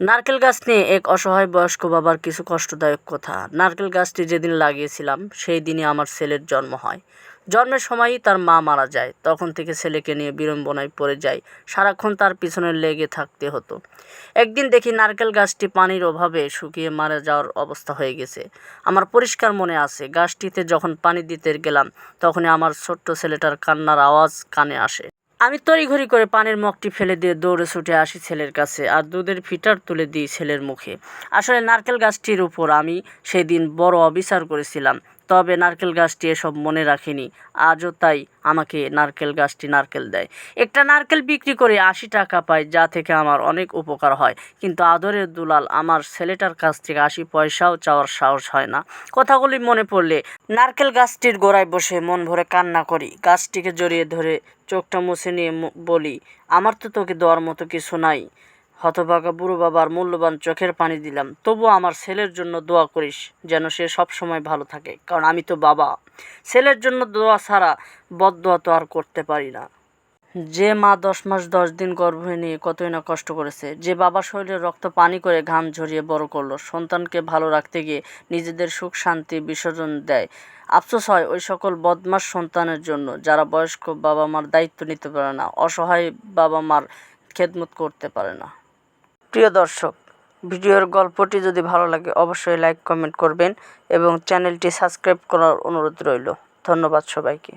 নারকেল গাছ নিয়ে এক অসহায় বয়স্ক বাবার কিছু কষ্টদায়ক কথা। নারকেল গাছটি যেদিন লাগিয়েছিলাম সেই দিনই আমার ছেলের জন্ম হয়। জন্মের সময়ই তার মা মারা যায়। তখন থেকে ছেলেকে নিয়ে বিড়ম্বনায় পড়ে যায়। সারাক্ষণ তার পিছনে লেগে থাকতে হতো। একদিন দেখি নারকেল গাছটি পানির অভাবে শুকিয়ে মারা যাওয়ার অবস্থা হয়ে গেছে। আমার পরিষ্কার মনে আছে, গাছটিতে যখন পানি দিতে গেলাম তখনই আমার ছোট্ট ছেলেটার কান্নার আওয়াজ কানে আসে। আমি তড়িঘড়ি করে পানির মগটি ফেলে দিয়ে দৌড়ে ছুটে আসি ছেলের কাছে, আর দুধের ফিল্টার তুলে দিই ছেলের মুখে। আসলে নারকেল গাছটির উপর আমি সেদিন বড় অবিচার করেছিলাম, তবে নারকেল গাছটি এসব মনে রাখেনি। আজও তাই আমাকে নারকেল গাছটি নারকেল দেয়। একটা নারকেল বিক্রি করে ৮০ টাকা পাই, যা থেকে আমার অনেক উপকার হয়। কিন্তু আদরের দুলাল আমার ছেলেটার কাছ থেকে ৮০ পয়সাও চাওয়ার সাহস হয় না। কথাগুলি মনে পড়লে নারকেল গাছটির গোড়ায় বসে মন ভরে কান্না করি। গাছটিকে জড়িয়ে ধরে চোখটা মুছে নিয়ে বলি, আমার তো তোকে দেওয়ার মতো কিছু নাই। হতভাগা বুড়ো বাবার মূল্যবান চোখের পানি দিলাম। তবুও আমার ছেলের জন্য দোয়া করিস, যেন সে সব সময় ভালো থাকে, কারণ আমি তো বাবা। ছেলের জন্য দোয়া ছাড়া বদদোয়া তো আর করতে পারি না। যে মা 10 মাস 10 দিন গর্ভে নিয়ে কতই না কষ্ট করেছে, যে বাবা শরীরের রক্ত পানি করে ঘাম ঝরিয়ে বড় করলো, সন্তানকে ভালো রাখতে গিয়ে নিজেদের সুখ শান্তি বিসর্জন দেয়। আফসোস হয় ওই সকল বদমাস সন্তানের জন্য, যারা বয়স্ক বাবা মার দায়িত্ব নিতে পারে না, অসহায় বাবা মার খেদমত করতে পারে না। প্রিয় দর্শক, ভিডিওর গল্পটি যদি ভালো লাগে অবশ্যই লাইক কমেন্ট করবেন এবং চ্যানেলটি সাবস্ক্রাইব করার অনুরোধ রইল। ধন্যবাদ সবাইকে।